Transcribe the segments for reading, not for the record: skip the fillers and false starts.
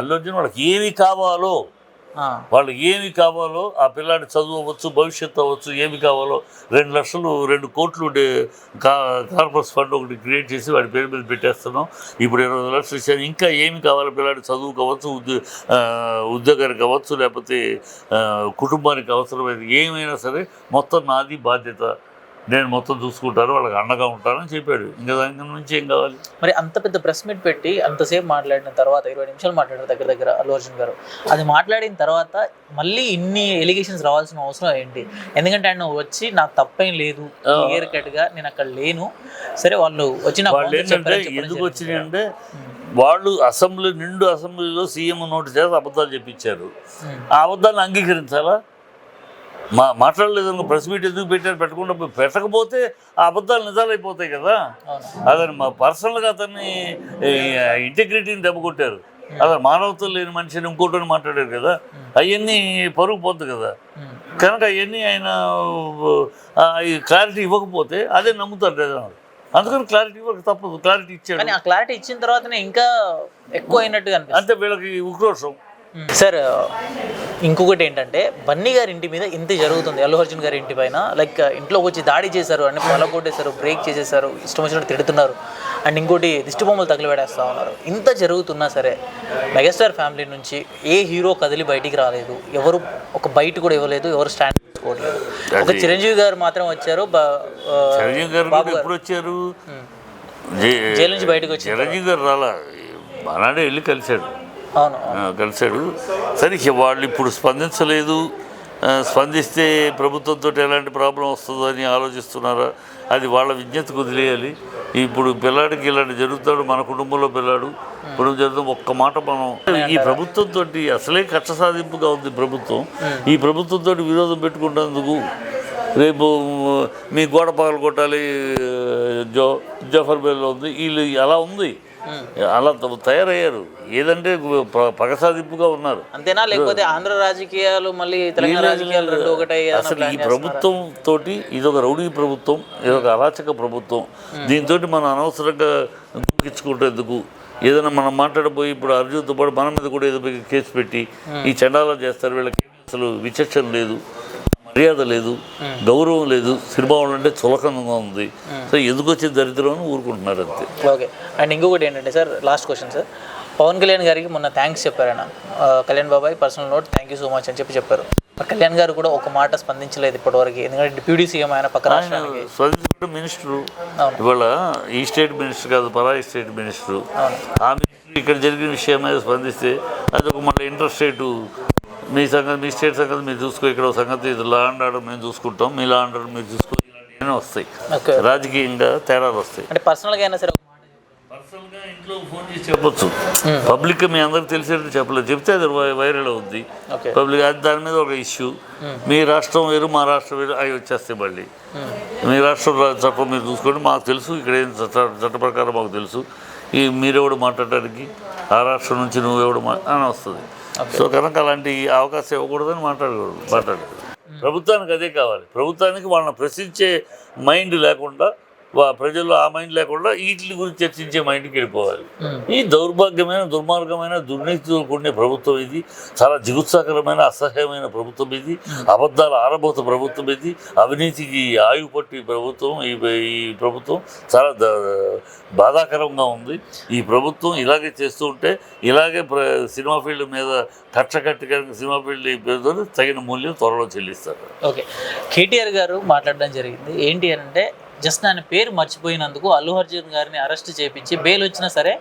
అల్లు అర్జున్ వాళ్ళకి ఏమి కావాలో ఆ పిల్లాడి చదువు అవ్వచ్చు, భవిష్యత్తు అవ్వచ్చు, ఏమి కావాలో 2 లక్షలు 2 కోట్లు కార్పస్ ఫండ్ ఒకటి క్రియేట్ చేసి వాడి పేరు మీద పెట్టేస్తున్నాం. ఇప్పుడు 20 లక్షలు ఇచ్చాను. ఇంకా ఏమి కావాలి పిల్లాడి చదువు కావచ్చు, ఉద్యోగానికి కావచ్చు, లేకపోతే కుటుంబానికి అవసరమైనది ఏమైనా సరే మొత్తం నాది బాధ్యత, నేను మొత్తం చూసుకుంటాను, వాళ్ళకి అండగా ఉంటానని చెప్పాడు. ఇంకా దాని నుంచి ఏం కావాలి? మరి అంత పెద్ద ప్రెస్ మీట్ పెట్టి అంతసేపు మాట్లాడిన తర్వాత 20 నిమిషాలు మాట్లాడారు దగ్గర అల్లు అర్జున్ గారు. అది మాట్లాడిన తర్వాత మళ్ళీ ఇన్ని ఎలిగేషన్స్ రావాల్సిన అవసరం ఏంటి? ఎందుకంటే ఆయన వచ్చి నాకు తప్పేం లేదు, క్లియర్ కట్గా నేను అక్కడ లేను, సరే వాళ్ళు వచ్చి ఎందుకు వచ్చినాయి అంటే వాళ్ళు అసెంబ్లీలో సీఎం నోటి చేత అబద్ధాలు చెప్పించారు. ఆ అబద్ధాలను అంగీకరించాలా? మాట్లాడలేదు ప్రెస్ మీట్ ఎందుకు పెట్టకుండా పెట్టకపోతే ఆ అబద్ధాలు నిజాలైపోతాయి కదా. అదని పర్సనల్గా అతన్ని ఇంటిగ్రిటీని దెబ్బకొట్టారు. అదే మానవత్వం లేని మనిషిని ఇంకోటని మాట్లాడారు కదా, అవన్నీ పరుగు పోద్దు కదా. కనుక అవన్నీ ఆయన క్లారిటీ ఇవ్వకపోతే అదే నమ్ముతారు జనాలు. అందుకని క్లారిటీ ఇవ్వక తప్పదు. క్లారిటీ ఇచ్చాడు. ఆ క్లారిటీ ఇచ్చిన తర్వాతనే ఇంకా ఎక్కువ అయినట్టుగా అంటే వీళ్ళకి ఉక్రోషం. సార్ ఇంకొకటి ఏంటంటే బన్నీ గారి ఇంటి మీద ఇంత జరుగుతుంది, అల్లు అర్జున్ గారి ఇంటి పైన లైక్ ఇంట్లోకి వచ్చి దాడి చేశారు, అన్ని పొలగొట్టేశారు, బ్రేక్ చేసేసారు, ఇష్టం వచ్చినట్టు తిడుతున్నారు, అండ్ ఇంకోటి దిష్టి బొమ్మలు తగిలిపెడేస్తూ ఉన్నారు. ఇంత జరుగుతున్నా సరే మెగాస్టార్ ఫ్యామిలీ నుంచి ఏ హీరో కదిలి బయటికి రాలేదు, ఎవరు ఒక బయట కూడా ఇవ్వలేదు, ఎవరు స్టాండ్ తీసుకోవట్లేదు. ఒక చిరంజీవి గారు మాత్రం వచ్చారు. జైలు నుంచి బయటకు వచ్చి చిరంజీవి గారు రాలా, మనాడే వెళ్ళి కలిశాడు. సరే వాళ్ళు ఇప్పుడు స్పందించలేదు. స్పందిస్తే ప్రభుత్వంతో ఎలాంటి ప్రాబ్లం వస్తుందో అని ఆలోచిస్తున్నారా? అది వాళ్ళ విజ్ఞతకు వదిలేయాలి. ఇప్పుడు పిల్లాడికి ఇలాంటి జరుగుతాడు, మన కుటుంబంలో పిల్లాడు ఇప్పుడు జరుగుతాం. ఒక్క మాట మనం ఈ ప్రభుత్వంతో అసలే కక్ష సాధింపుగా ఉంది ప్రభుత్వం. ఈ ప్రభుత్వంతో విరోధం పెట్టుకుంటేందుకు రేపు మీ గోడ పగలు కొట్టాలి జఫర్ బెల్లో ఉంది, వీళ్ళు అలా ఉంది, అలా తయారయ్యారు. ఏదంటే పగ సాధింపుగా ఉన్నారు అంతేనా? లేకపోతే ఆంధ్ర రాజకీయాలు మళ్ళీ తెలంగాణ రాజకీయాలు రెండు ఒకటే? అసలు ఈ ప్రభుత్వం తోటి ఇదొక రౌడీ ప్రభుత్వం, ఇదొక అరాచక ప్రభుత్వం. దీంతో మనం అనవసరంగా దూకించుకుంటేందుకు ఏదైనా మనం మాట్లాడబోయి ఇప్పుడు అర్జున్తో పాటు మన మీద కూడా ఏదో కేసు పెట్టి ఈ చండాలం చేస్తారు. వీళ్ళకి అసలు విచక్షణ లేదు, మర్యాద లేదు, గౌరవం లేదు. సినిమా అంటే చులకనంగా ఉంది. సో ఎందుకు వచ్చే దరిద్రం అని ఊరుకుంటున్నారు అంతే. ఓకే. అండ్ ఇంకొకటి ఏంటంటే sir, last question sir, Pawan Kalyan గారికి మొన్న థ్యాంక్స్ చెప్పారు ఆయన. కళ్యాణ్ బాబాయ్ personal note, thank you so much అని చెప్పారు. కళ్యాణ్ గారు కూడా ఒక మాట స్పందించలేదు ఇప్పటివరకు. ఎందుకంటే డిప్యూటీ సీఎం ఆయన పక్క రాష్ట్రానికి స్పందించడం మినిస్టరు. ఇవాళ ఈ స్టేట్ మినిస్టర్ కాదు, పరాయి స్టేట్ మినిస్టరు. ఆ మినిస్టర్ ఇక్కడ జరిగిన విషయం మీద స్పందిస్తే అది ఒక మళ్ళీ ఇంట్రెస్టేట్. మీ సంగతి, మీ స్టేట్ సంగతి మీరు చూసుకో, ఇక్కడ సంగతి ఇది లా అండ్ ఆర్డర్ మేము చూసుకుంటాం, మీ లా అండ్ ఆర్డర్ మీరు చూసుకో, ఇలాంటివన్నీ వస్తాయి. రాజకీయంగా తేడాలు వస్తాయి. అంటే పర్సనల్గా అయినా సరే పర్సనల్గా ఇంట్లో ఫోన్ చేసి చెప్పొచ్చు. పబ్లిక్ మీ అందరికి తెలిసేట్టు చెప్పలేదు, చెప్తే అది వైరల్ అవుద్ది పబ్లిక్. అది దాని మీద ఒక ఇష్యూ. మీ రాష్ట్రం వేరు, మా రాష్ట్రం వేరు, అవి వచ్చేస్తాయి. మళ్ళీ మీ రాష్ట్రం చట్టం మీరు చూసుకోండి, మాకు తెలుసు, ఇక్కడ ఏం చట్ట ప్రకారం మాకు తెలుసు, ఈ మీరెవడు మాట్లాడటానికి, ఆ రాష్ట్రం నుంచి నువ్వెవడు అని వస్తుంది. సో కనుక అలాంటి అవకాశం ఇవ్వకూడదని మాట్లాడకూడదు. ప్రభుత్వానికి అదే కావాలి. ప్రభుత్వానికి వాళ్ళని ప్రశ్నించే మైండ్ లేకుండా, ప్రజల్లో ఆ మైండ్ లేకుండా వీటి గురించి చర్చించే మైండ్కి వెళ్ళిపోవాలి. ఈ దౌర్భాగ్యమైన, దుర్మార్గమైన, దుర్నీతితో కూడిన ప్రభుత్వం ఇది. చాలా జిగుత్సాకరమైన, అసహ్యమైన ప్రభుత్వం ఇది. అబద్ధాల ఆరబోత ప్రభుత్వం ఇది. అవినీతికి ఆయువు పట్టి ప్రభుత్వం ఈ ప్రభుత్వం. చాలా బాధాకరంగా ఉంది. ఈ ప్రభుత్వం ఇలాగే చేస్తూ ఉంటే, ఇలాగే సినిమా ఫీల్డ్ మీద కట్టకట్టిగా సినిమా ఫీల్డ్ పేరుతో తగిన మూల్యం త్వరలో చెల్లిస్తారు. ఓకే. కేటీఆర్ గారు మాట్లాడడం జరిగింది. ఏంటి అని అంటే, జస్ట్ ఆయన పేరు మర్చిపోయినందుకు అల్లు అర్జున్ గారిని అరెస్ట్ చేయించి బెయిల్ వచ్చినా సరే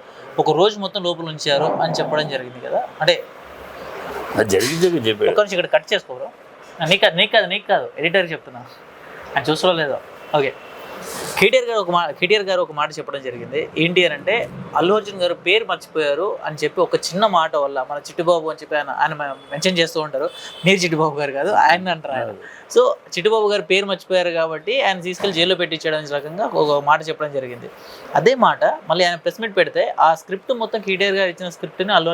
ఒక రోజు మొత్తం లోపల ఉంచారు అని చెప్పడం జరిగింది కదా. అంటే జరిగింది ఇక్కడ కట్ చేసుకోరు, నీకు కాదు ఎడిటర్ చెప్తున్నా, ఆయన చూసుకోలేదో. ఓకే. కేటీఆర్ గారు ఒక మాట చెప్పడం జరిగింది. ఏంటి అని అంటే, అల్లు అర్జున్ గారు పేరు మర్చిపోయారు అని చెప్పి ఒక చిన్న మాట వల్ల, మన చిట్టిబాబు అని చెప్పి ఆయన మెన్షన్ చేస్తూ ఉంటారు. మీరు చిట్టిబాబు గారు కాదు, ఆయన అంటారు ఆయన. సో చిట్టిబాబు గారు పేరు మర్చిపోయారు కాబట్టి ఆయన తీసుకెళ్లి జైల్లో పెట్టించడం రకంగా ఒక మాట చెప్పడం జరిగింది. అదే మాట మళ్ళీ ఆయన ప్రెస్ మీట్ పెడితే ఆ స్క్రిప్ట్ మొత్తం కేటీఆర్ గారు ఇచ్చిన స్క్రిప్ట్ని అల్లు